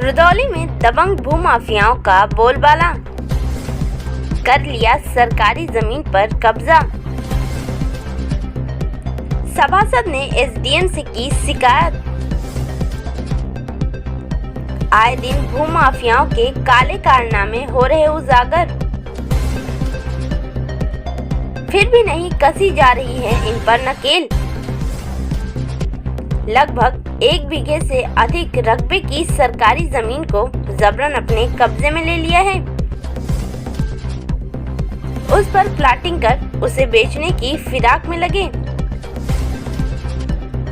रुदौली में दबंग भूमाफियाओं का बोलबाला, कर लिया सरकारी जमीन पर कब्जा। सभासद ने एसडीएम से की शिकायत। आए दिन भूमाफियाओं के काले कारनामे हो रहे उजागर, फिर भी नहीं कसी जा रही है इन पर नकेल। लगभग 1 बीघे से अधिक रकबे की सरकारी जमीन को जबरन अपने कब्जे में ले लिया है। उस पर प्लाटिंग कर उसे बेचने की फिराक में लगे।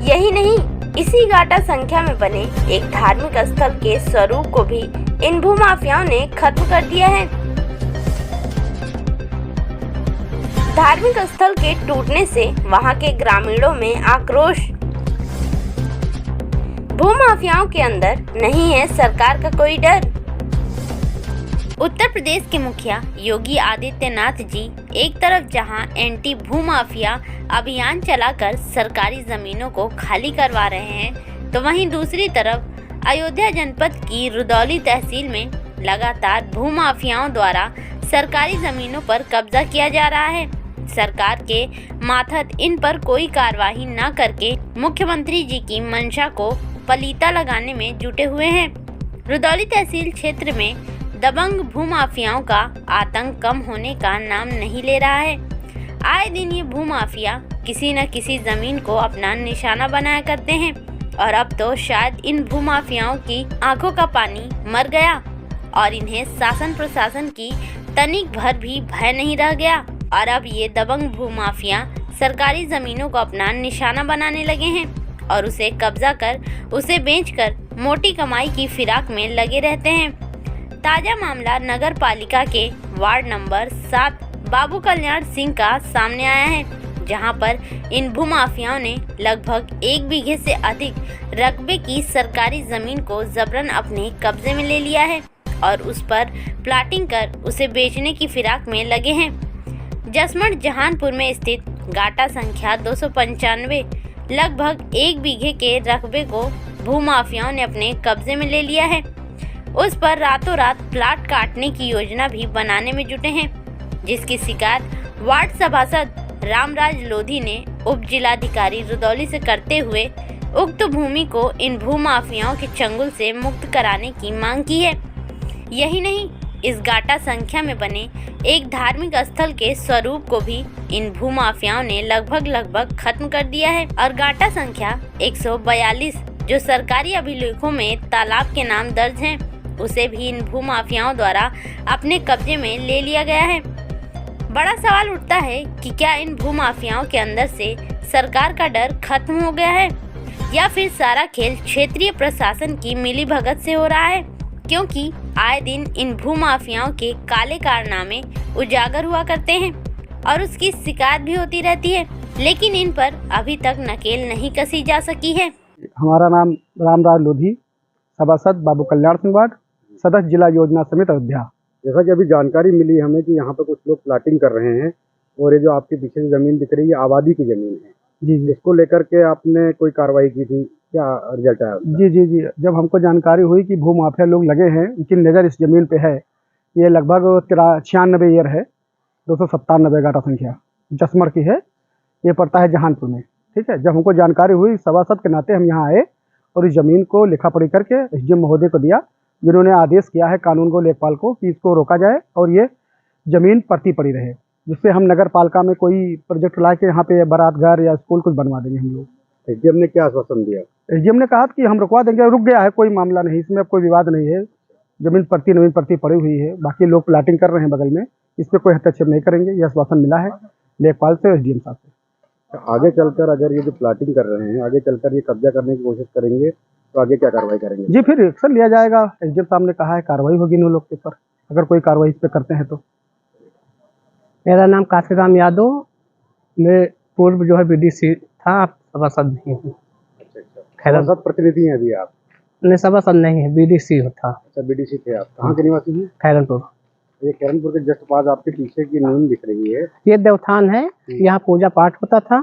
यही नहीं, इसी गाटा संख्या में बने एक धार्मिक स्थल के स्वरूप को भी इन भूमाफियाओं ने खत्म कर दिया है। धार्मिक स्थल के टूटने से वहां के ग्रामीणों में आक्रोश। भूमाफियाओं के अंदर नहीं है सरकार का कोई डर। उत्तर प्रदेश के मुखिया योगी आदित्यनाथ जी एक तरफ जहां एंटी भूमाफिया अभियान चलाकर सरकारी जमीनों को खाली करवा रहे हैं, तो वहीं दूसरी तरफ अयोध्या जनपद की रुदौली तहसील में लगातार भूमाफियाओं द्वारा सरकारी जमीनों पर कब्जा किया जा रहा है। सरकार के माथत इन पर कोई कार्रवाई न करके मुख्यमंत्री जी की मंशा को पलीता लगाने में जुटे हुए हैं। रुदौली तहसील क्षेत्र में दबंग भूमाफियाओं का आतंक कम होने का नाम नहीं ले रहा है। आए दिन ये भूमाफिया किसी न किसी जमीन को अपना निशाना बनाया करते हैं और अब तो शायद इन भूमाफियाओं की आंखों का पानी मर गया और इन्हें शासन प्रशासन की तनिक भर भी भय नहीं रह गया और अब ये दबंग भूमाफिया सरकारी जमीनों को अपना निशाना बनाने लगे हैं और उसे कब्जा कर उसे बेचकर मोटी कमाई की फिराक में लगे रहते हैं। ताजा मामला नगर पालिका के वार्ड नंबर 7 बाबू कल्याण सिंह का सामने आया है, जहां पर इन भूमाफियाओं ने लगभग 1 बीघे से अधिक रकबे की सरकारी जमीन को जबरन अपने कब्जे में ले लिया है और उस पर प्लाटिंग कर उसे बेचने की फिराक में लगे हैं। जसमंड जहानपुर में स्थित गाटा संख्या 295 लगभग 1 बीघे के रकबे को भूमाफियाओं ने अपने कब्जे में ले लिया है। उस पर रातों रात प्लाट काटने की योजना भी बनाने में जुटे हैं, जिसकी शिकायत वार्ड सभासद रामराज लोधी ने उप जिलाधिकारी रुदौली से करते हुए उक्त भूमि को इन भूमाफियाओं के चंगुल से मुक्त कराने की मांग की है। यही नहीं, इस गाटा संख्या में बने एक धार्मिक स्थल के स्वरूप को भी इन भूमाफियाओं ने लगभग खत्म कर दिया है और गाटा संख्या 142 जो सरकारी अभिलेखों में तालाब के नाम दर्ज हैं, उसे भी इन भूमाफियाओं द्वारा अपने कब्जे में ले लिया गया है। बड़ा सवाल उठता है कि क्या इन भूमाफियाओं के अंदर से सरकार का डर खत्म हो गया है या फिर सारा खेल क्षेत्रीय प्रशासन की मिलीभगत से हो रहा है, क्योंकि आए दिन इन भूमाफियाओं के काले कारनामे उजागर हुआ करते हैं और उसकी शिकायत भी होती रहती है, लेकिन इन पर अभी तक नकेल नहीं कसी जा सकी है। हमारा नाम रामराज लोधी, सभासद बाबू कल्याण सिंह वार्ड, सदस्य जिला योजना समिति अयोध्या। जैसा कि अभी जानकारी मिली हमें कि यहाँ पर कुछ लोग प्लाटिंग कर रहे हैं और ये जो आपके पीछे जमीन दिख रही है आबादी की जमीन है जी। इसको लेकर के आपने कोई कार्रवाई की थी, क्या रिजल्ट आया? जी, जब हमको जानकारी हुई कि भूमाफिया लोग लगे हैं, उनकी नज़र इस जमीन पे है, ये लगभग 96 ईयर है, 297 गाटा संख्या जसमर की है, ये पड़ता है जहानपुर में। ठीक है, जब हमको जानकारी हुई सभासद के नाते हम यहाँ आए और इस ज़मीन को लिखा पढ़ी करके एसडीएम महोदय को दिया, जिन्होंने आदेश किया है कानून को लेखपाल को कि इसको रोका जाए और ये ज़मीन पड़ती पड़ी रहे, जिससे हम नगर पालिका में कोई प्रोजेक्ट ला के यहाँ पे बारात घर या स्कूल कुछ बनवा देंगे हम लोग। एसडीएम ने क्या आश्वासन दिया? एसडीएम ने कहा कि हम रुकवा देंगे, रुक गया है, कोई मामला नहीं, इसमें अब कोई विवाद नहीं है, जमीन नवीन पड़ती पड़ी हुई है, बाकी लोग प्लाटिंग कर रहे हैं बगल में, इस पर कोई हस्तक्षेप नहीं करेंगे, यह आश्वासन मिला है लेखपाल से, एसडीएम साहब से। आगे चलकर अगर ये जो प्लाटिंग कर रहे हैं आगे चलकर ये कब्जा करने की कोशिश करेंगे तो आगे क्या कार्रवाई करेंगे? जी, फिर एक्शन लिया जाएगा। एसडीएम साहब ने कहा है कार्रवाई होगी इन लोग के ऊपर, अगर कोई कार्रवाई इस पर करते हैं तो। मेरा नाम काशीराम यादव, मैं पूर्व जो है बीडीसी था, सभासद नहीं हूँ। अच्छा, प्रतिनिधि हैं अभी आप? नहीं, सभासद नहीं है, बीडीसी था। अच्छा, बीडीसी थे आप। कहाँ के निवासी हैं? खैरनपुर। ये खैरनपुर के जस्ट पास आपके पीछे की नींद दिख रही है, ये देवथान है, यहाँ पूजा पाठ होता था।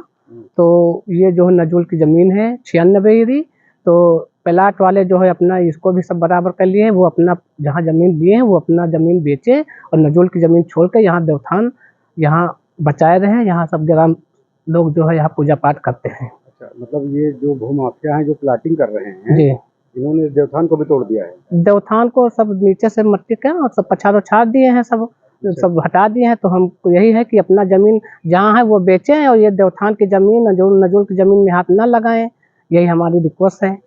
तो ये जो नजूल की जमीन है 96 ईरी, तो प्लाट वाले जो है अपना इसको भी सब बराबर कर लिए हैं। वो अपना जहाँ ज़मीन लिए हैं वो अपना ज़मीन बेचे और नजूल की ज़मीन छोड़ के यहाँ देवथान यहाँ बचाए रहे। यहाँ सब ग्राम लोग जो है यहाँ पूजा पाठ करते हैं। अच्छा, मतलब ये जो भूमाफिया हैं जो प्लाटिंग कर रहे हैं, जी, इन्होंने इस देवथान को भी तोड़ दिया है। देवथान को सब नीचे से मट्टी का और सब पछाड़ उछाड़ दिए हैं, सब हटा दिए हैं। तो हमको यही है कि अपना ज़मीन जहाँ है वो बेचें और ये देवथान की ज़मीन नजूल की ज़मीन में हाथ ना लगाएं। यही हमारी रिक्वेस्ट है।